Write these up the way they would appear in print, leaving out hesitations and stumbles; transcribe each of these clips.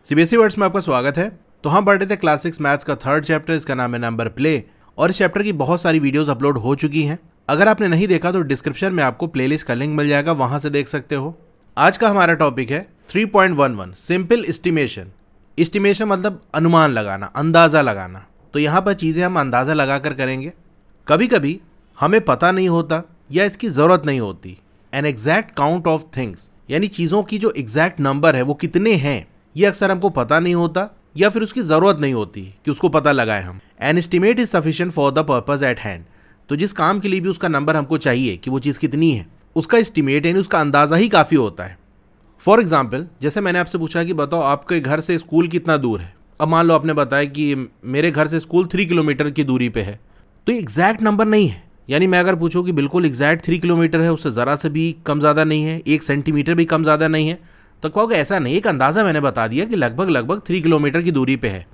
CBSE words में आपका स्वागत है। तो हम पढ़ रहे थे क्लास 6 मैथ्स का थर्ड चैप्टर, इसका नाम है नंबर प्ले। और इस चैप्टर की बहुत सारी वीडियोस अपलोड हो चुकी हैं। अगर आपने नहीं देखा तो डिस्क्रिप्शन में आपको प्लेलिस्ट का लिंक मिल जाएगा, वहां से देख सकते हो। आज का हमारा टॉपिक है 3.11 सिंपल एस्टिमेशन। एस्टिमेशन मतलब अनुमान लगाना, अंदाजा लगाना। तो यहाँ पर चीज़ें हम अंदाजा लगा कर करेंगे। कभी कभी हमें पता नहीं होता या इसकी ज़रूरत नहीं होती an exact count of things, यानी चीज़ों की जो एग्जैक्ट नंबर है वो कितने हैं ये अक्सर हमको पता नहीं होता या फिर उसकी ज़रूरत नहीं होती कि उसको पता लगाए हम। An estimate is sufficient for the purpose eight hand. तो जिस काम के लिए भी उसका नंबर हमको चाहिए कि वो चीज़ कितनी है, उसका एस्टिमेट यानी उसका अंदाज़ा ही काफ़ी होता है। फॉर एग्जाम्पल, जैसे मैंने आपसे पूछा कि बताओ आपके घर से स्कूल कितना दूर है। अब मान लो आपने बताया कि मेरे घर से स्कूल 3 किलोमीटर की दूरी पे है। तो एग्जैक्ट नंबर नहीं है, यानी मैं अगर पूछूं कि बिल्कुल एग्जैक्ट 3 किलोमीटर है, उससे ज़रा से भी कम ज़्यादा नहीं है, 1 सेंटीमीटर भी कम ज़्यादा नहीं है, तो कहोगे ऐसा नहीं, एक अंदाज़ा मैंने बता दिया कि लगभग 3 किलोमीटर की दूरी पे है।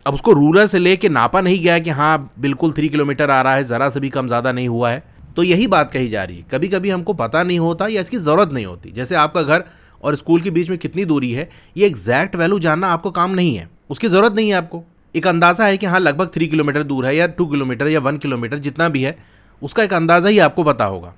अब उसको रूलर से लेके नापा नहीं गया कि हाँ बिल्कुल 3 किलोमीटर आ रहा है, ज़रा से भी कम ज़्यादा नहीं हुआ है। तो यही बात कही जा रही है, कभी कभी हमको पता नहीं होता या इसकी ज़रूरत नहीं होती। जैसे आपका घर और स्कूल के बीच में कितनी दूरी है, ये एग्जैक्ट वैल्यू जानना आपको काम नहीं है, उसकी ज़रूरत नहीं है आपको। एक अंदाज़ा है कि हाँ लगभग 3 किलोमीटर दूर है या 2 किलोमीटर या 1 किलोमीटर जितना भी है, उसका एक अंदाज़ा ही आपको पता होगा।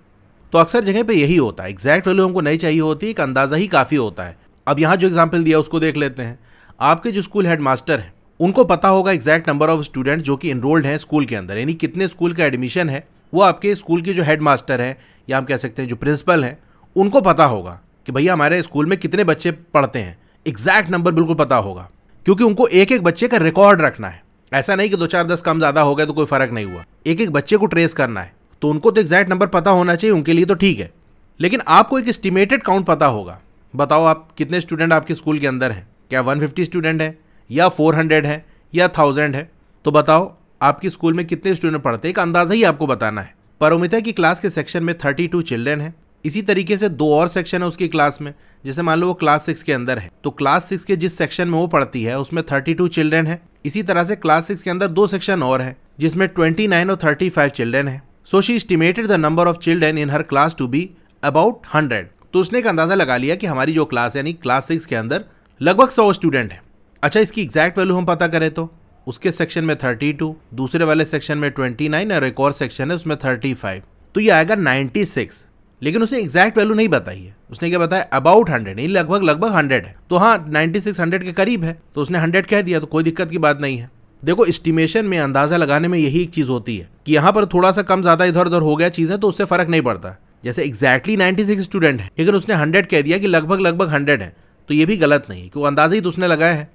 तो अक्सर जगह पे यही होता है, एग्जैक्ट वैल्यू हमको नहीं चाहिए होती, एक अंदाज़ा ही काफ़ी होता है। अब यहाँ जो एग्जाम्पल दिया उसको देख लेते हैं। आपके जो स्कूल हेड मास्टर हैं उनको पता होगा एग्जैक्ट नंबर ऑफ स्टूडेंट जो कि इनरोल्ड हैं स्कूल के अंदर, यानी कितने स्कूल का एडमिशन है वो आपके स्कूल के जो हेड मास्टर हैं या हम कह सकते हैं जो प्रिंसिपल हैं उनको पता होगा कि भैया हमारे स्कूल में कितने बच्चे पढ़ते हैं। एग्जैक्ट नंबर बिल्कुल पता होगा, क्योंकि उनको एक एक बच्चे का रिकॉर्ड रखना है। ऐसा नहीं कि 2-4-10 कम ज़्यादा हो गए तो कोई फ़र्क नहीं हुआ, एक एक बच्चे को ट्रेस करना है। तो उनको तो एग्जैक्ट नंबर पता होना चाहिए, उनके लिए तो ठीक है। लेकिन आपको एक एस्टिमेटेड काउंट पता होगा। बताओ आप कितने स्टूडेंट आपके स्कूल के अंदर हैं, क्या 150 स्टूडेंट हैं या 400 है या 1000 है। तो बताओ आपके स्कूल में कितने स्टूडेंट पढ़ते हैं, एक अंदाज़ा ही आपको बताना है। पर उम्मीद है कि क्लास के सेक्शन में 32 चिल्ड्रेन हैं। इसी तरीके से 2 और सेक्शन है उसकी क्लास में। जैसे मान लो वो क्लास 6 के अंदर है, तो क्लास 6 के जिस सेक्शन में वो पढ़ती है उसमें 32 चिल्ड्रेन है। इसी तरह से क्लास 6 के अंदर 2 सेक्शन और हैं जिसमें 29 और 35 चिल्ड्रेन है। So she estimated the number of children in her class to be about 100। तो उसने एक अंदाज़ा लगा लिया कि हमारी जो क्लास यानी क्लास 6 के अंदर लगभग 100 स्टूडेंट हैं। अच्छा, इसकी एग्जैक्ट वैल्यू हम पता करें तो उसके सेक्शन में 32, दूसरे वाले सेक्शन में 29 और एक और सेक्शन है उसमें 35, तो ये आएगा 96। लेकिन उसे एग्जैक्ट वैल्यू नहीं बताई है, उसने क्या बताया अबाउट 100, नहीं लगभग 100 है। तो हाँ 96 100 के करीब है, तो उसने 100 कह दिया, तो कोई दिक्कत की बात नहीं है। देखो एस्टिमेशन में अंदाज़ा लगाने में यही एक चीज़ होती है कि यहाँ पर थोड़ा सा कम ज़्यादा इधर उधर हो गया चीज़ें तो उससे फ़र्क नहीं पड़ता। जैसे एग्जैक्टली 96 स्टूडेंट है लेकिन उसने 100 कह दिया कि लगभग 100 है, तो ये भी गलत नहीं है कि वो अंदाज़ा ही तो उसने लगाया है।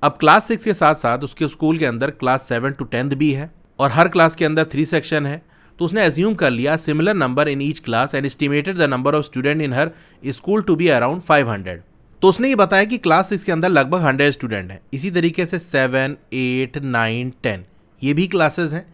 अब क्लास 6 के साथ साथ उसके स्कूल के अंदर क्लास 7 to 10th भी है और हर क्लास के अंदर 3 सेक्शन है। तो उसने एज्यूम कर लिया similar number in each class and estimated the number of student in her school to be around 500। तो उसने ये बताया कि क्लास 6 के अंदर लगभग 100 स्टूडेंट हैं। इसी तरीके से 7, 8, 9, 10 ये भी क्लासेस हैं,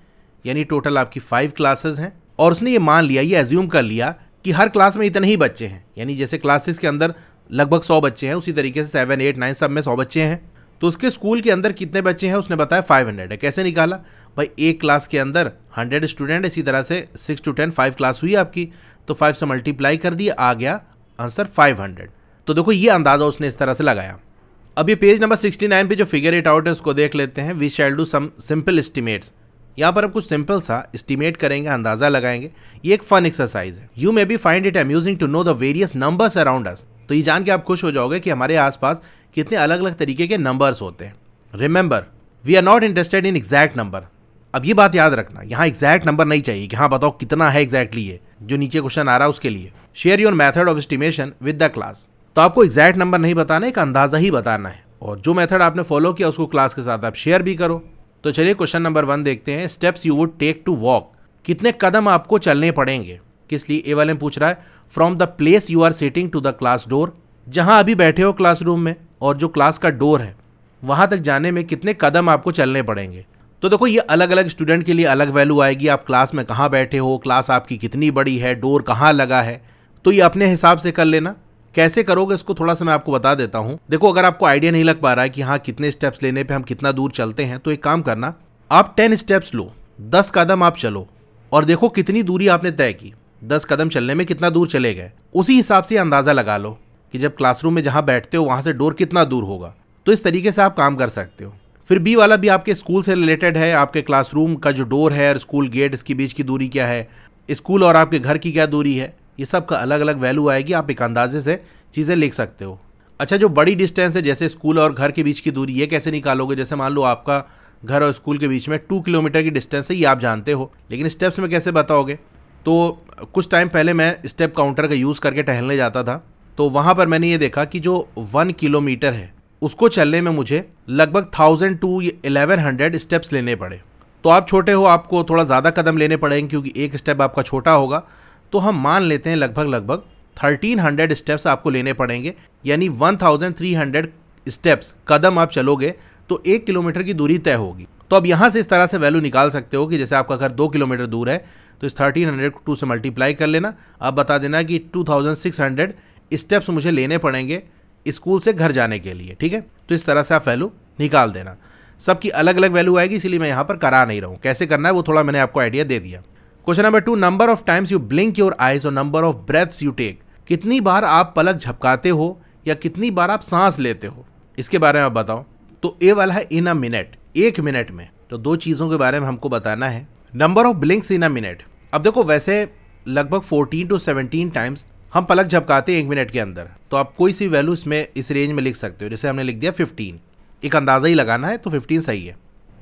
यानी टोटल आपकी 5 क्लासेस हैं। और उसने ये मान लिया, ये एज्यूम कर लिया कि हर क्लास में इतने ही बच्चे हैं, यानी जैसे क्लास 6 के अंदर लगभग 100 बच्चे हैं, उसी तरीके से 7, 8, 9 सब में 100 बच्चे हैं। तो उसके स्कूल के अंदर कितने बच्चे हैं उसने बताया 500 है। कैसे निकाला भाई, एक क्लास के अंदर 100 स्टूडेंट, इसी तरह से 6 to 10 5 क्लास हुई आपकी, तो 5 से मल्टीप्लाई कर दिया, आ गया आंसर 500। तो देखो ये अंदाज़ा उसने इस तरह से लगाया। अब ये पेज नंबर 69 पे जो फिगर इट आउट है उसको देख लेते हैं। We shall do some simple estimates. यहाँ पर अब कुछ सिंपल सा एस्टिमेट करेंगे, अंदाज़ा लगाएंगे। ये एक फन एक्सरसाइज है। You may be find it amusing to know the various numbers around us. तो ये जान के आप खुश हो जाओगे कि हमारे आसपास कितने अलग अलग तरीके के नंबर्स होते हैं। Remember, we are not interested in exact number. अब ये बात याद रखना, यहाँ एग्जैक्ट नंबर नहीं चाहिए कि हाँ बताओ कितना है एग्जैक्टली, ये जो नीचे क्वेश्चन आ रहा है उसके लिए। Share your method of estimation with the class. तो आपको एग्जैक्ट नंबर नहीं बताना, एक अंदाज़ा ही बताना है, और जो मेथड आपने फॉलो किया उसको क्लास के साथ आप शेयर भी करो। तो चलिए क्वेश्चन नंबर 1 देखते हैं। Steps you would take to walk. कितने कदम आपको चलने पड़ेंगे, किस लिए। ए वाले में पूछ रहा है from the place you are sitting to the class door. जहां अभी बैठे हो क्लासरूम में और जो क्लास का डोर है वहां तक जाने में कितने कदम आपको चलने पड़ेंगे। तो देखो ये अलग अलग स्टूडेंट के लिए अलग वैल्यू आएगी। आप क्लास में कहाँ बैठे हो, क्लास आपकी कितनी बड़ी है, डोर कहाँ लगा है, तो ये अपने हिसाब से कर लेना। कैसे करोगे इसको थोड़ा सा मैं आपको बता देता हूँ। देखो अगर आपको आइडिया नहीं लग पा रहा है कि हाँ कितने स्टेप्स लेने पे हम कितना दूर चलते हैं, तो एक काम करना, आप 10 स्टेप्स लो, 10 कदम आप चलो और देखो कितनी दूरी आपने तय की। 10 कदम चलने में कितना दूर चले गए, उसी हिसाब से अंदाज़ा लगा लो कि जब क्लासरूम में जहाँ बैठते हो वहाँ से डोर कितना दूर होगा। तो इस तरीके से आप काम कर सकते हो। फिर बी वाला भी आपके स्कूल से रिलेटेड है, आपके क्लासरूम का जो डोर है और स्कूल गेट, इसके बीच की दूरी क्या है, स्कूल और आपके घर की क्या दूरी है, ये सब का अलग अलग वैल्यू आएगी। आप एक अंदाजे से चीज़ें लिख सकते हो। अच्छा, जो बड़ी डिस्टेंस है जैसे स्कूल और घर के बीच की दूरी, ये कैसे निकालोगे? जैसे मान लो आपका घर और स्कूल के बीच में 2 किलोमीटर की डिस्टेंस है, ये आप जानते हो, लेकिन स्टेप्स में कैसे बताओगे? तो कुछ टाइम पहले मैं स्टेप काउंटर का यूज़ करके टहलने जाता था, तो वहाँ पर मैंने ये देखा कि जो 1 किलोमीटर है उसको चलने में मुझे लगभग 1000 to 1100 स्टेप्स लेने पड़े। तो आप छोटे हो, आपको थोड़ा ज़्यादा कदम लेने पड़ेंगे क्योंकि एक स्टेप आपका छोटा होगा। तो हम मान लेते हैं लगभग 1300 स्टेप्स आपको लेने पड़ेंगे, यानी 1300 स्टेप्स कदम आप चलोगे तो 1 किलोमीटर की दूरी तय होगी। तो अब यहाँ से इस तरह से वैल्यू निकाल सकते हो कि जैसे आपका घर 2 किलोमीटर दूर है तो इस 1300 को 2 से मल्टीप्लाई कर लेना। अब बता देना कि 2600 स्टेप्स मुझे लेने पड़ेंगे स्कूल से घर जाने के लिए, ठीक है। तो इस तरह से आप वैल्यू निकाल देना। सबकी अलग अलग वैल्यू आएगी, इसीलिए मैं यहाँ पर करा नहीं रहा हूँ। कैसे करना है वो थोड़ा मैंने आपको आइडिया दे दिया। Question number 2, number of times you blink your eyes और number of breaths you take. कितनी बार आप पलक झपकाते हो या कितनी बार आप सांस लेते हो, इसके बारे में आप बताओ। तो ए वाला है इन अ मिनट, 1 मिनट में। तो 2 चीज़ों के बारे में हमको बताना है। Number of blinks in a minute, अब देखो वैसे लगभग 14 to 17 टाइम्स हम पलक झपकाते हैं 1 मिनट के अंदर। तो आप कोई सी वैल्यू इसमें इस रेंज में लिख सकते हो। जैसे हमने लिख दिया 15, एक अंदाज़ा ही लगाना है तो 15 सही है।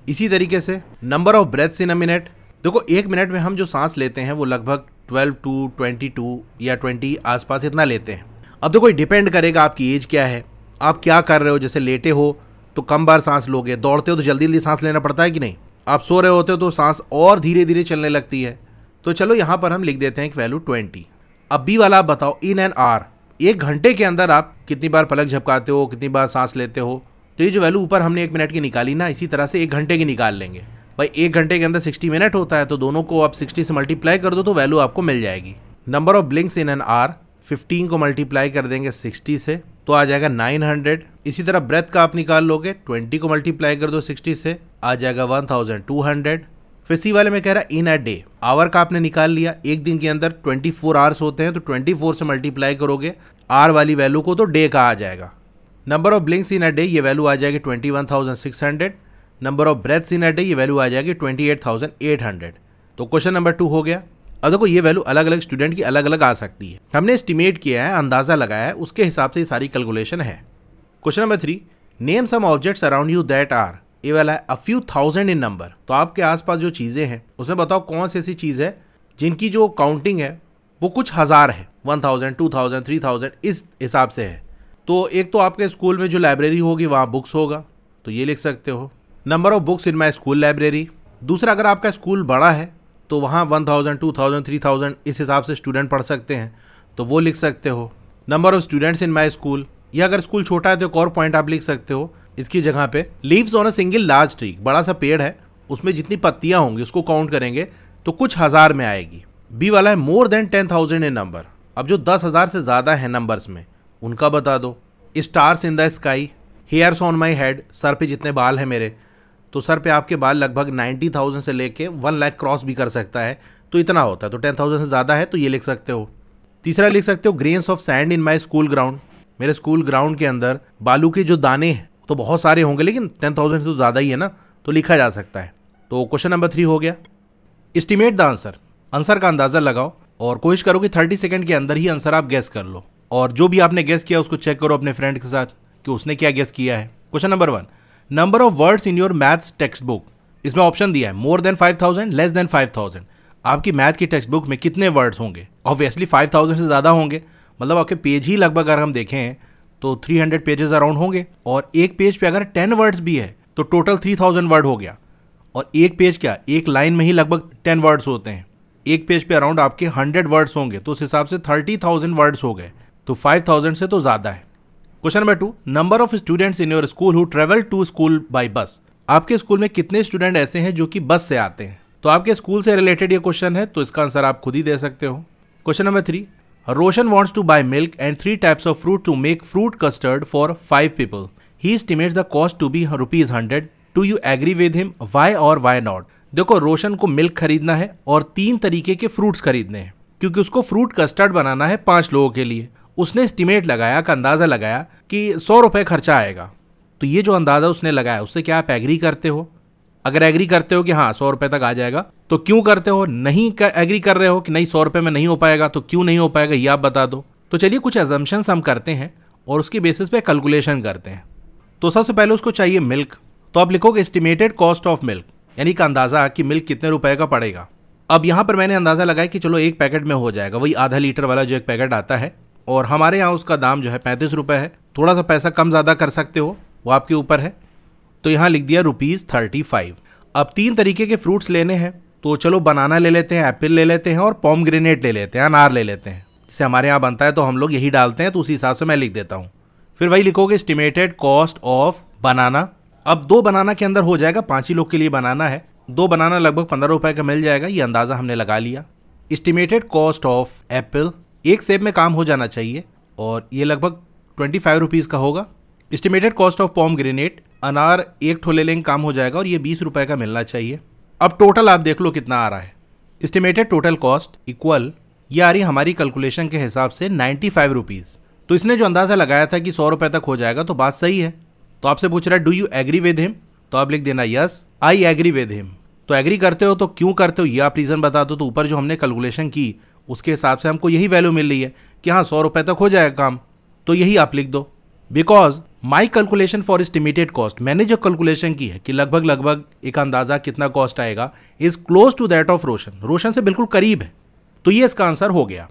इसी तरीके से number of breaths in a minute, देखो 1 मिनट में हम जो सांस लेते हैं वो लगभग 12 to 22 या 20 आसपास इतना लेते हैं। अब देखो डिपेंड करेगा आपकी एज क्या है, आप क्या कर रहे हो। जैसे लेटे हो तो कम बार सांस लोगे, दौड़ते हो तो जल्दी जल्दी सांस लेना पड़ता है कि नहीं, आप सो रहे होते हो तो सांस और धीरे धीरे चलने लगती है। तो चलो यहाँ पर हम लिख देते हैं एक वैल्यू 20। अब बी वाला आप बताओ इन एन आवर, 1 घंटे के अंदर आप कितनी बार पलक झपकाते हो, कितनी बार सांस लेते हो। तो ये जो वैल्यू ऊपर हमने 1 मिनट की निकाली ना, इसी तरह से 1 घंटे की निकाल लेंगे। भाई 1 घंटे के अंदर 60 मिनट होता है, तो दोनों को आप 60 से मल्टीप्लाई कर दो तो वैल्यू आपको मिल जाएगी। Number of blinks in an hour, 15 को मल्टीप्लाई कर देंगे 60 से तो आ जाएगा 900। इसी तरह ब्रेथ का आप निकाल लोगे, 20 को मल्टीप्लाई कर दो 60 से आ जाएगा 1200। फिर सी वाले में कह रहा है इन अ डे, आवर का आपने निकाल लिया, एक दिन के अंदर 24 आवर्स होते हैं तो 24 से मल्टीप्लाई करोगे आर वाली वैल्यू को तो डे का आ जाएगा। Number of blinks in a day, ये वैल्यू आ जाएगी 21,600। Number of breaths in a day, ये वैल्यू आ जाएगी 28,800। तो क्वेश्चन नंबर 2 हो गया। अब देखो ये वैल्यू अलग अलग स्टूडेंट की अलग अलग आ सकती है, हमने एस्टिमेट किया है, अंदाजा लगाया है, उसके हिसाब से ये सारी कैलकुलेशन है। Question number 3, name some objects around you that are, ये वाला है a few thousand in number. तो आपके आसपास जो चीज़ें हैं उसमें बताओ कौन सी ऐसी चीज़ है जिनकी जो काउंटिंग है वो कुछ हज़ार है, 1000, 2000, 3000 इस हिसाब से है। तो एक तो आपके स्कूल में जो लाइब्रेरी होगी वहाँ बुक्स होगा, तो ये लिख सकते हो, number of books in my school library. दूसरा, अगर आपका स्कूल बड़ा है तो वहाँ 1000, 2000, 3000 इस हिसाब से स्टूडेंट पढ़ सकते हैं, तो वो लिख सकते हो। Number of students in my school, या अगर स्कूल छोटा है तो एक और पॉइंट आप लिख सकते हो इसकी जगह पे, leaves on a single large tree, बड़ा सा पेड़ है उसमें जितनी पत्तियां होंगी उसको काउंट करेंगे तो कुछ हज़ार में आएगी। बी वाला है मोर देन 10,000 इन नंबर, अब जो 10,000 से ज़्यादा है नंबर्स में उनका बता दो। Stars in the sky, hairs on my head, sir पे जितने बाल हैं मेरे, तो सर पे आपके बाल लगभग 90,000 से लेके 1 लाख क्रॉस भी कर सकता है, तो इतना होता है, तो 10,000 से ज़्यादा है तो ये लिख सकते हो। तीसरा लिख सकते हो grains of sand in my school ground, मेरे स्कूल ग्राउंड के अंदर बालू के जो दाने हैं तो बहुत सारे होंगे लेकिन 10,000 से तो ज़्यादा ही है ना, तो लिखा जा सकता है। तो क्वेश्चन नंबर 3 हो गया। एस्टिमेट द आंसर, आंसर का अंदाज़ा लगाओ और कोशिश करो कि 30 सेकंड के अंदर ही आंसर आप गेस कर लो, और जो भी आपने गेस किया उसको चेक करो अपने फ्रेंड के साथ कि उसने क्या गेस किया है। Question number 1, number of words in your maths text book, इसमें ऑप्शन दिया है मोर देन 5000, लेस देन 5000। आपकी मैथ की टेक्स्ट बुक में कितने वर्ड्स होंगे? ऑब्वियसली 5000 से ज़्यादा होंगे, मतलब आपके पेज ही लगभग अगर हम देखें तो 300 पेजेस अराउंड होंगे, और एक पेज पे अगर 10 वर्ड्स भी है तो टोटल 3000 वर्ड हो गया। और एक पेज क्या, एक लाइन में ही लगभग 10 वर्ड्स होते हैं, एक पेज पे अराउंड आपके 100 वर्ड्स होंगे, तो उस हिसाब से 30,000 वर्ड्स हो गए, तो 5000 से तो ज़्यादा है। Question number 2, number of students in your school who travel to school by bus, आपके स्कूल में कितने स्टूडेंट ऐसे हैं जो कि बस से आते हैं? तो आपके स्कूल से रिलेटेड ये क्वेश्चन है, तो इसका आंसर आप खुद ही दे सकते हो। Question number 3, Roshan wants to buy milk and 3 types of fruit to make fruit custard for 5 people. He estimates the cost to be ₹100. Do you agree with him? Why or why not? देखो रोशन को milk खरीदना है और 3 तरीके के fruits खरीदने हैं, क्योंकि उसको फ्रूट कस्टर्ड बनाना है 5 लोगों के लिए। उसने एस्टिमेट लगाया, का अंदाजा लगाया कि ₹100 खर्चा आएगा। तो ये जो अंदाज़ा उसने लगाया उससे क्या आप एग्री करते हो? अगर एग्री करते हो कि हाँ 100 रुपये तक आ जाएगा तो क्यों करते हो? नहीं एग्री कर रहे हो कि नहीं 100 रुपये में नहीं हो पाएगा तो क्यों नहीं हो पाएगा ये आप बता दो। तो चलिए कुछ एजम्पशंस हम करते हैं और उसकी बेसिस पे कैलकुलेशन करते हैं। तो सबसे पहले उसको चाहिए मिल्क, तो आप लिखोगे एस्टिमेटेड कॉस्ट ऑफ मिल्क, यानी का अंदाज़ा कि मिल्क कितने रुपए का पड़ेगा। अब यहाँ पर मैंने अंदाज़ा लगाया कि चलो एक पैकेट में हो जाएगा, वही आधा लीटर वाला जो एक पैकेट आता है, और हमारे यहाँ उसका दाम जो है 35 रुपये है। थोड़ा सा पैसा कम ज़्यादा कर सकते हो, वो आपके ऊपर है। तो यहाँ लिख दिया ₹35। अब 3 तरीके के फ्रूट्स लेने हैं, तो चलो बनाना ले लेते हैं, एप्पल ले लेते हैं और पोमग्रेनेट ले लेते हैं, अनार ले लेते हैं। जैसे हमारे यहाँ बनता है तो हम लोग यही डालते हैं, तो उसी हिसाब से मैं लिख देता हूँ। फिर वही लिखोगे एस्टिमेटेड कॉस्ट ऑफ बनाना। अब 2 बनाना के अंदर हो जाएगा, 5 ही लोग के लिए बनाना है। 2 बनाना लगभग 15 रुपए का मिल जाएगा, ये अंदाज़ा हमने लगा लिया। एस्टिमेटेड कॉस्ट ऑफ एप्पल, एक सेब में काम हो जाना चाहिए और ये लगभग 25 रुपीज़ का होगा। एस्टिमेटेड कॉस्ट ऑफ पोमग्रेनेट, अनार एक ठो ले लेंगे काम हो जाएगा और ये 20 रुपए का मिलना चाहिए। अब टोटल आप देख लो कितना आ रहा है। एस्टिमेटेड टोटल कॉस्ट इक्वल, ये आ रही हमारी कैलकुलेशन के हिसाब से 95 रुपीज़। तो इसने जो अंदाज़ा लगाया था कि 100 रुपए तक हो जाएगा तो बात सही है। तो आपसे पूछ रहा है do you agree with him, तो आप लिख देना yes I agree with him. तो एग्री करते हो तो क्यों करते हो ये आप रीज़न बता दो। तो ऊपर जो हमने कैलकुलेशन की उसके हिसाब से हमको यही वैल्यू मिल रही है कि हाँ 100 रुपए तक हो जाएगा काम, तो यही आप लिख दो। Because my calculation for estimated cost, मैंने जो कैलकुलेशन की है कि लगभग एक अंदाज़ा कितना कॉस्ट आएगा, is close to that of Roshan, Roshan से बिल्कुल करीब है। तो ये इसका आंसर हो गया।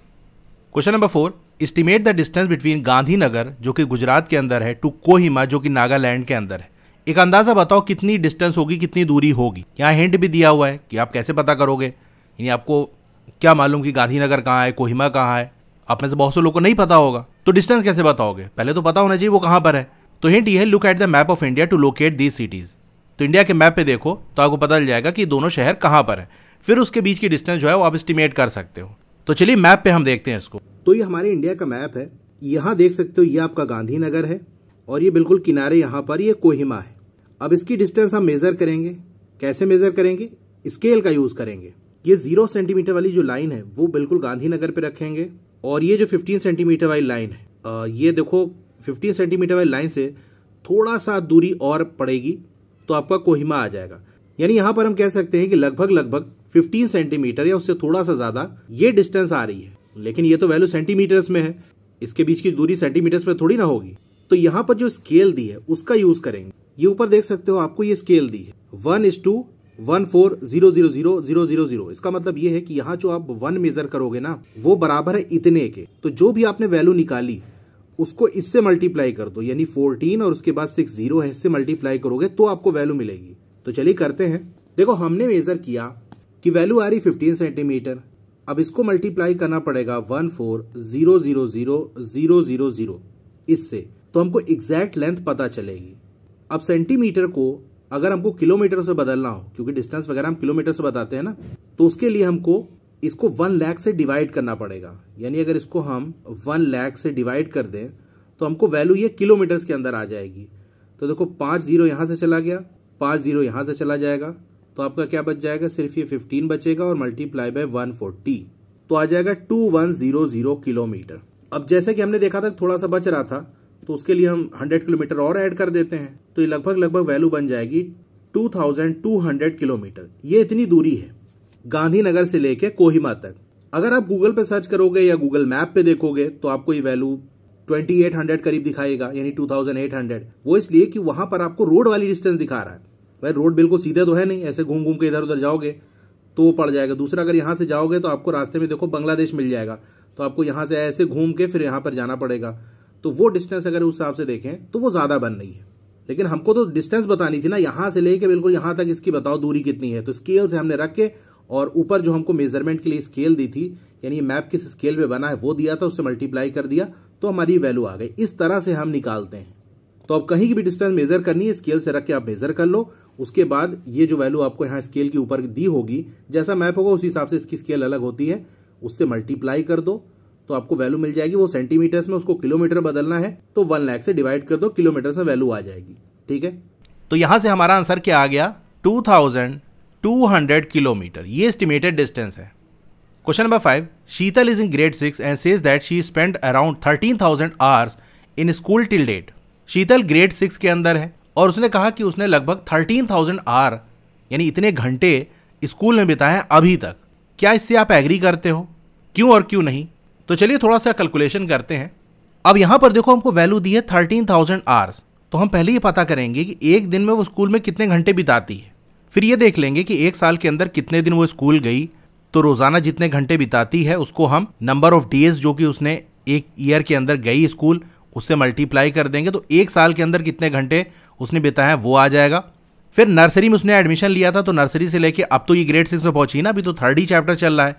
Question number 4, estimate the distance between Gandhinagar जो कि गुजरात के अंदर है टू कोहिमा जो कि नागालैंड के अंदर है। एक अंदाज़ा बताओ कितनी डिस्टेंस होगी, कितनी दूरी होगी। यहाँ हिंट भी दिया हुआ है कि आप कैसे पता करोगे, यानी आपको क्या मालूम कि गांधीनगर कहाँ है, कोहिमा कहाँ है। आप में से बहुत से लोगों को नहीं पता होगा, तो डिस्टेंस कैसे बताओगे? पहले तो पता होना चाहिए वो कहाँ पर है। तो हिंट ये है, look at the map of India to locate these cities. तो इंडिया के मैप पे देखो तो आपको पता चल जाएगा कि दोनों शहर कहाँ पर है, फिर उसके बीच की डिस्टेंस जो है वो आप एस्टिमेट कर सकते हो। तो चलिए मैप पे हम देखते हैं इसको। तो ये हमारे इंडिया का मैप है, यहाँ देख सकते हो ये आपका गांधीनगर है और ये बिल्कुल किनारे यहाँ पर ये कोहिमा है। अब इसकी डिस्टेंस हम मेजर करेंगे। कैसे मेजर करेंगे? स्केल का यूज करेंगे। ये 0 सेंटीमीटर वाली जो लाइन है वो बिल्कुल गांधीनगर पे रखेंगे और ये जो 15 सेंटीमीटर वाली लाइन है, ये देखो 15 सेंटीमीटर वाली लाइन से थोड़ा सा दूरी और पड़ेगी तो आपका कोहिमा आ जाएगा। यानी यहाँ पर हम कह सकते हैं कि लगभग 15 सेंटीमीटर या उससे थोड़ा सा ज्यादा ये डिस्टेंस आ रही है। लेकिन ये तो वैल्यू सेंटीमीटर्स में है, इसके बीच की दूरी सेंटीमीटर्स में थोड़ी ना होगी। तो यहाँ पर जो स्केल दी है उसका यूज करेंगे। ये ऊपर देख सकते हो आपको ये स्केल दी है 1:14000000। इसका मतलब ये है कि यहाँ जो आप 1 मेजर करोगे ना वो बराबर है इतने के। तो जो भी आपने वैल्यू निकाली उसको इससे मल्टीप्लाई कर दो, यानी 14 और उसके बाद 6 0 है, इससे मल्टीप्लाई करोगे तो आपको वैल्यू मिलेगी। तो चलिए करते हैं। देखो हमने मेजर किया कि वैल्यू आ रही 15 सेंटीमीटर। अब इसको मल्टीप्लाई करना पड़ेगा 1400000 इससे, तो हमको एग्जैक्ट लेंथ पता चलेगी। अब सेंटीमीटर को अगर हमको किलोमीटर से बदलना हो, क्योंकि डिस्टेंस वगैरह हम किलोमीटर से बताते हैं ना, तो उसके लिए हमको इसको 1 लाख से डिवाइड करना पड़ेगा। यानी अगर इसको हम 1 लाख से डिवाइड कर दें तो हमको वैल्यू ये किलोमीटर्स के अंदर आ जाएगी। तो देखो 5 0 यहाँ से चला गया, 5 0 यहाँ से चला जाएगा, तो आपका क्या बच जाएगा? सिर्फ ये 15 बचेगा और मल्टीप्लाई बाय 140 तो आ जाएगा 2100 किलोमीटर। अब जैसे कि हमने देखा था थोड़ा सा बच रहा था, तो उसके लिए हम 100 किलोमीटर और ऐड कर देते हैं, तो ये लगभग वैल्यू बन जाएगी 2200 किलोमीटर। ये इतनी दूरी है गांधीनगर से लेके कोहिमा तक। अगर आप गूगल पे सर्च करोगे या गूगल मैप पे देखोगे तो आपको ये वैल्यू 2800 करीब दिखाएगा, यानी 2800। वो इसलिए कि वहां पर आपको रोड वाली डिस्टेंस दिखा रहा है। भाई रोड बिल्कुल सीधे तो है नहीं, ऐसे घूम घूम के इधर उधर जाओगे तो वो पड़ जाएगा। दूसरा अगर यहाँ से जाओगे तो आपको रास्ते में देखो बांग्लादेश मिल जाएगा, तो आपको यहाँ से ऐसे घूम के फिर यहाँ पर जाना पड़ेगा। तो वो डिस्टेंस अगर उस हिसाब से देखें तो वो ज्यादा बन रही है। लेकिन हमको तो डिस्टेंस बतानी थी ना, यहाँ से लेके बिल्कुल यहाँ तक इसकी बताओ दूरी कितनी है। तो स्केल से हमने रख के और ऊपर जो हमको मेजरमेंट के लिए स्केल दी थी, यानी मैप किस स्केल पे बना है वो दिया था, उससे मल्टीप्लाई कर दिया तो हमारी वैल्यू आ गई। इस तरह से हम निकालते हैं। तो अब कहीं की भी डिस्टेंस मेजर करनी है, स्केल से रख के आप मेजर कर लो। उसके बाद ये जो वैल्यू आपको यहाँ स्केल के ऊपर दी होगी, जैसा मैप होगा उसी हिसाब से इसकी स्केल अलग होती है, उससे मल्टीप्लाई कर दो तो आपको वैल्यू मिल जाएगी। वो सेंटीमीटर्स में, उसको किलोमीटर बदलना है तो 1 लाख से डिवाइड कर दो, किलोमीटर में वैल्यू आ जाएगी। ठीक है, तो यहां से हमारा आंसर क्या आ गया? 2200 किलोमीटर। ये एस्टिमेटेड डिस्टेंस है। Question number 5, Sheetal is in grade 6 and says that she spend around 13,000 hours in school till date. Sheetal grade 6 के अंदर है और उसने कहा कि उसने लगभग 13,000 आवर यानी इतने घंटे स्कूल में बिताए हैं अभी तक। क्या इससे आप एग्री करते हो? क्यों और क्यों नहीं? तो चलिए थोड़ा सा कैलकुलेशन करते हैं। अब यहां पर देखो हमको वैल्यू दी है 13,000 आवर्स, तो हम पहले ये पता करेंगे कि एक दिन में वो स्कूल में कितने घंटे बिताती है। फिर ये देख लेंगे कि एक साल के अंदर कितने दिन वो स्कूल गई, तो रोजाना जितने घंटे बिताती है उसको हम नंबर ऑफ डेज जो कि उसने एक ईयर के अंदर गई स्कूल उससे मल्टीप्लाई कर देंगे, तो एक साल के अंदर कितने घंटे उसने बिताए हैं वो आ जाएगा। फिर नर्सरी में उसने एडमिशन लिया था, तो नर्सरी से लेके अब तो ये ग्रेड 6 में पहुंची ना, अभी तो 3rd ही चैप्टर चल रहा है,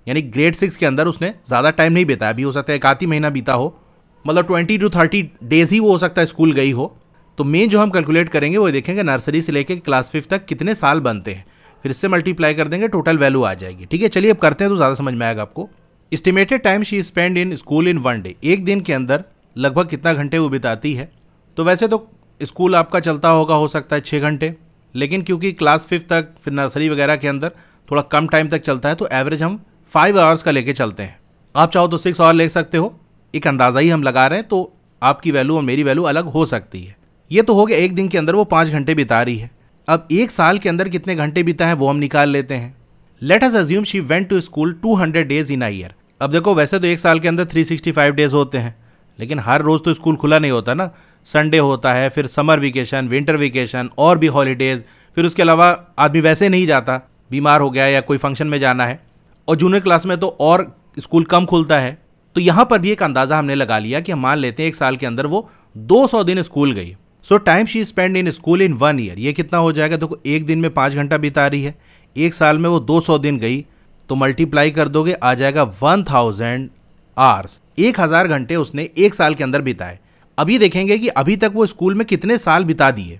यानी ग्रेड 6 के अंदर उसने ज़्यादा टाइम नहीं बिताया। अभी हो सकता है 1 महीना बीता हो, मतलब 20 to 30 डेज ही वो हो सकता है स्कूल गई हो। तो मेन जो हम कैलकुलेट करेंगे वो देखेंगे नर्सरी से लेके क्लास 5 तक कितने साल बनते हैं, फिर इससे मल्टीप्लाई कर देंगे, टोटल वैल्यू आ जाएगी। ठीक है, चलिए अब करते हैं तो ज़्यादा समझ में आएगा आपको। Estimated time she spend in school in 1 day, एक दिन के अंदर लगभग कितना घंटे वो बिताती है। तो वैसे तो स्कूल आपका चलता होगा हो सकता है 6 घंटे, लेकिन क्योंकि क्लास 5 तक फिर नर्सरी वगैरह के अंदर थोड़ा कम टाइम तक चलता है, तो एवरेज हम 5 आवर्स का लेके चलते हैं। आप चाहो तो 6 आवर ले सकते हो, एक अंदाज़ा ही हम लगा रहे हैं, तो आपकी वैल्यू और मेरी वैल्यू अलग हो सकती है। ये तो हो गया एक दिन के अंदर वो 5 घंटे बिता रही है। अब एक साल के अंदर कितने घंटे बिता है वो हम निकाल लेते हैं। Let us assume she went to school 200 days in a year. अब देखो वैसे तो एक साल के अंदर 365 डेज होते हैं, लेकिन हर रोज़ तो स्कूल खुला नहीं होता ना, संडे होता है, फिर समर वेकेशन, विंटर वेकेशन और भी हॉलीडेज़, फिर उसके अलावा आदमी वैसे नहीं जाता, बीमार हो गया या कोई फंक्शन में जाना है, और जूनियर क्लास में तो और स्कूल कम खुलता है। तो यहाँ पर भी एक अंदाज़ा हमने लगा लिया कि हम मान लेते हैं एक साल के अंदर वो 200 दिन स्कूल गई। सो time she spend in school in 1 year, ये कितना हो जाएगा? देखो एक दिन में 5 घंटा बिता रही है, एक साल में वो 200 दिन गई, तो मल्टीप्लाई कर दोगे आ जाएगा 1000 आवर्स। 1000 घंटे उसने एक साल के अंदर बिताए। अभी देखेंगे कि अभी तक वो स्कूल में कितने साल बिता दिए।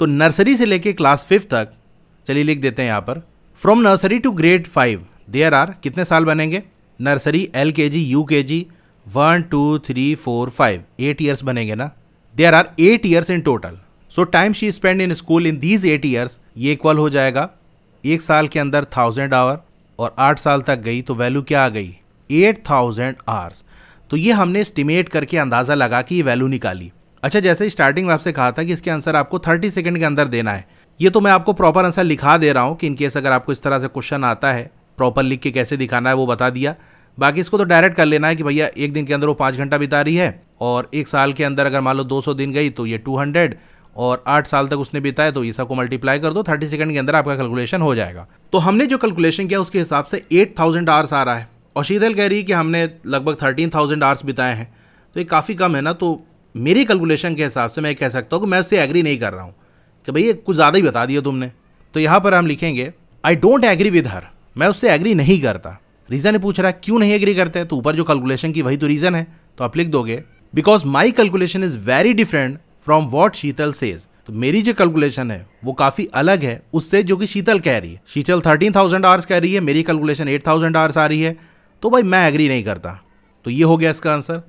तो नर्सरी से लेके क्लास 5 तक, चलिए लिख देते हैं यहाँ पर, from nursery to grade 5 there are कितने साल बनेंगे? नर्सरी, LKG, UKG 1 2 3 4 5 8 ईयर्स बनेंगे ना। There are 8 years in total. So time she spend in school in these 8 years, ये इक्वल हो जाएगा एक साल के अंदर 1000 आवर, और 8 साल तक गई तो वैल्यू क्या आ गई? 8000 आवर्स। तो ये हमने एस्टिमेट करके अंदाज़ा लगा कि ये वैल्यू निकाली। अच्छा, जैसे स्टार्टिंग में आपसे कहा था कि इसके आंसर आपको 30 सेकंड के अंदर देना है, ये तो मैं आपको प्रॉपर आंसर लिखा दे रहा हूँ कि इनकेस अगर आपको इस तरह से क्वेश्चन आता है, प्रॉपर लिख के कैसे दिखाना है वो बता दिया। बाकी इसको तो डायरेक्ट कर लेना है कि भैया एक दिन के अंदर वो 5 घंटा बिता रही है, और एक साल के अंदर अगर मान लो 200 दिन गई तो ये 200, और 8 साल तक उसने बिताया, तो ये सबको मल्टीप्लाई कर दो, 30 सेकंड के अंदर आपका कैलकुलेशन हो जाएगा। तो हमने जो कैलकुलेशन किया उसके हिसाब से 8000 आवर्स आ रहा है, और शीतल कह रही है कि हमने लगभग 13,000 आवर्स बिताए हैं, तो ये काफ़ी कम है ना। तो मेरी कैलकुलेशन के हिसाब से मैं कह सकता हूँ कि मैं उससे एग्री नहीं कर रहा हूँ कि भैया कुछ ज़्यादा ही बता दिया तुमने। तो यहाँ पर हम लिखेंगे I don't agree with her, मैं उससे एग्री नहीं करता। रीज़न पूछ रहा है क्यों नहीं एग्री करते हैं, तो ऊपर जो कैलकुलेशन की वही तो रीज़न है, तो आप लिख दोगे because my calculation is very different from what Sheetal says. तो मेरी जो कैलकुलेशन है वो काफ़ी अलग है उससे जो कि शीतल कह रही है। शीतल 13,000 आवर्स कह रही है, मेरी कैलकुलेशन 8,000 आवर्स आ रही है, तो भाई मैं एग्री नहीं करता। तो ये हो गया इसका आंसर।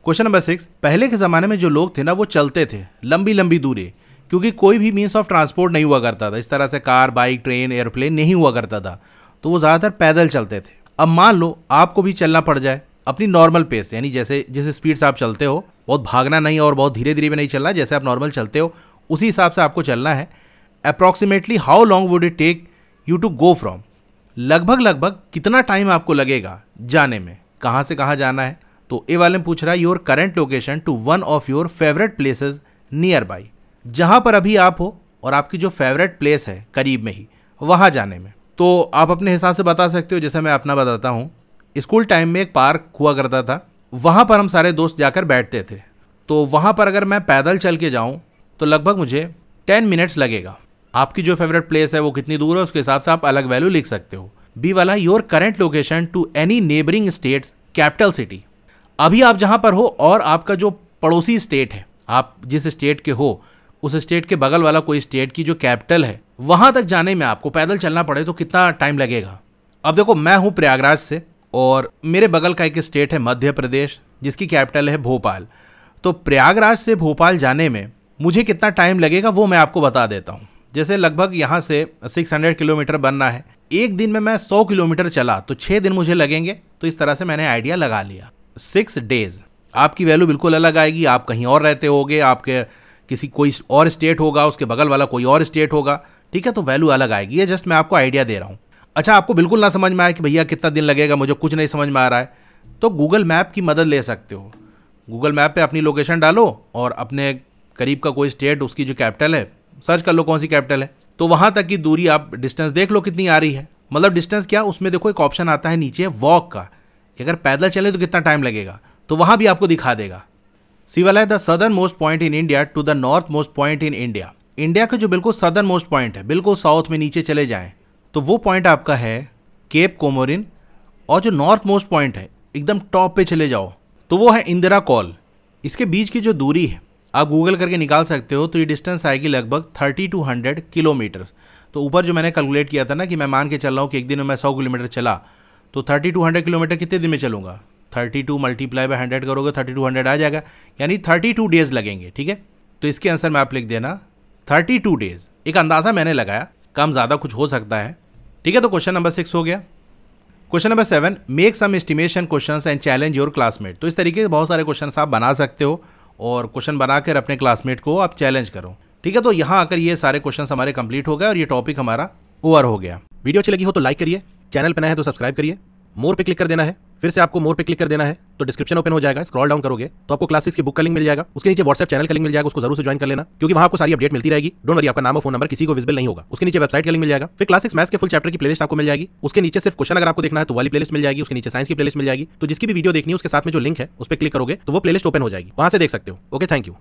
क्वेश्चन नंबर 6, पहले के ज़माने में जो लोग थे ना वो चलते थे लंबी लंबी दूरी, क्योंकि कोई भी मीन्स ऑफ ट्रांसपोर्ट नहीं हुआ करता था, इस तरह से कार, बाइक, ट्रेन, एयरप्लेन नहीं हुआ करता था, तो वो ज़्यादातर पैदल चलते थे। अब मान लो आपको भी चलना पड़ जाए अपनी नॉर्मल पेस, यानी जैसे जिस स्पीड से आप चलते हो, बहुत भागना नहीं और बहुत धीरे धीरे भी नहीं चलना, जैसे आप नॉर्मल चलते हो उसी हिसाब से आपको चलना है। Approximately how long would it take you to go from, लगभग कितना टाइम आपको लगेगा जाने में, कहाँ से कहाँ जाना है। तो ए वाले में पूछ रहा है your current location to one of your favourite places nearby, जहाँ पर अभी आप हो और आपकी जो फेवरेट प्लेस है करीब में ही, वहाँ जाने में। तो आप अपने हिसाब से बता सकते हो, जैसे मैं अपना बताता हूँ। स्कूल टाइम में एक पार्क हुआ करता था, वहाँ पर हम सारे दोस्त जाकर बैठते थे, तो वहाँ पर अगर मैं पैदल चल के जाऊँ तो लगभग मुझे 10 मिनट्स लगेगा। आपकी जो फेवरेट प्लेस है वो कितनी दूर है उसके हिसाब से आप अलग वैल्यू लिख सकते हो। बी वाला your current location to any neighbouring states capital city, अभी आप जहाँ पर हो और आपका जो पड़ोसी स्टेट है, आप जिस स्टेट के हो उस स्टेट के बगल वाला कोई स्टेट की जो कैपिटल है, वहाँ तक जाने में आपको पैदल चलना पड़े तो कितना टाइम लगेगा। अब देखो मैं हूँ प्रयागराज से और मेरे बगल का एक स्टेट है मध्य प्रदेश जिसकी कैपिटल है भोपाल। तो प्रयागराज से भोपाल जाने में मुझे कितना टाइम लगेगा वो मैं आपको बता देता हूँ। जैसे लगभग यहाँ से 600 किलोमीटर बनना है, एक दिन में मैं 100 किलोमीटर चला तो 6 दिन मुझे लगेंगे। तो इस तरह से मैंने आइडिया लगा लिया, 6 डेज। आपकी वैल्यू बिल्कुल अलग आएगी। आप कहीं और रहते होगे, आपके किसी कोई और स्टेट होगा, उसके बगल वाला कोई और स्टेट होगा, ठीक है, तो वैल्यू अलग आएगी। ये जस्ट मैं आपको आइडिया दे रहा हूँ। अच्छा, आपको बिल्कुल ना समझ में आए कि भैया कितना दिन लगेगा, मुझे कुछ नहीं समझ में आ रहा है, तो गूगल मैप की मदद ले सकते हो। गूगल मैप पे अपनी लोकेशन डालो और अपने करीब का कोई स्टेट, उसकी जो कैपिटल है, सर्च कर लो कौन सी कैपिटल है, तो वहाँ तक की दूरी आप डिस्टेंस देख लो कितनी आ रही है। मतलब डिस्टेंस क्या, उसमें देखो एक ऑप्शन आता है नीचे वॉक का, कि अगर पैदल चले तो कितना टाइम लगेगा, तो वहाँ भी आपको दिखा देगा। सी वाला है the southernmost point in India to the north most point in India. India का जो बिल्कुल सदर्न मोस्ट पॉइंट है, बिल्कुल साउथ में नीचे चले जाएं, तो वो पॉइंट आपका है केप कोमोरिन। और जो नॉर्थ मोस्ट पॉइंट है, एकदम टॉप पे चले जाओ, तो वो है इंदिरा कॉल। इसके बीच की जो दूरी है आप गूगल करके निकाल सकते हो, तो ये डिस्टेंस आएगी लगभग 3200 किलोमीटर। तो ऊपर जो मैंने कैलकुलेट किया था ना, कि मैं मान के चल रहा हूँ कि एक दिन में मैं 100 किलोमीटर चला, तो 3200 किलोमीटर कितने दिन में चलूँगा, 32 मल्टीप्लाई बाय 100 करोगे 3200 आ जाएगा, यानी 32 डेज लगेंगे। ठीक है, तो इसके आंसर में आप लिख देना 32 डेज। एक अंदाज़ा मैंने लगाया, कम ज़्यादा कुछ हो सकता है। ठीक है, तो क्वेश्चन नंबर 6 हो गया। Question number 7, make some estimation questions and challenge your classmate. तो इस तरीके से बहुत सारे क्वेश्चन आप बना सकते हो और क्वेश्चन बनाकर अपने क्लासमेट को आप चैलेंज करो। ठीक है, तो यहाँ आकर ये सारे क्वेश्चन हमारे कंप्लीट हो गए और ये टॉपिक हमारा ओवर हो गया। वीडियो अच्छी लगी हो तो लाइक करिए, चैनल पर नए हैं तो सब्सक्राइब करिए, मोर पे क्लिक कर देना है। फिर से आपको मोर पे क्लिक कर देना है तो डिस्क्रिप्शन ओपन हो जाएगा, स्क्रॉल डाउन करोगे तो आपको क्लास 6 की बुक का लिंक मिल जाएगा, उसके नीचे व्हाट्सएप चैनल का लिंक मिल जाएगा, उसको जरूर से ज्वाइन कर लेना, क्योंकि वहां आपको सारी अपडेट मिलती रहेगी। डोंट वरी, आपका नाम और फोन नंबर किसी को विजिबल नहीं होगा। उसके नीचे वेबसाइट का लिंक मिल जाएगा, फिर क्लास 6 मैथ्स के फुल चैप्टर की प्लेलिस्ट आपको मिल जाएगी, उसके नीचे सिर्फ क्वेश्चन अगर आपको देखना है तो वाली प्लेलिस्ट मिल जाएगी, उसके नीचे साइंस की प्लेलिस्ट मिल जाएगी। तो जिसकी भी वीडियो देखनी है उसके साथ में जो लिंक है उस पर क्लिक करोगे तो वो प्लेलिस्ट ओपन हो जाएगी, वहां से देख सकते हो। Okay, thank you.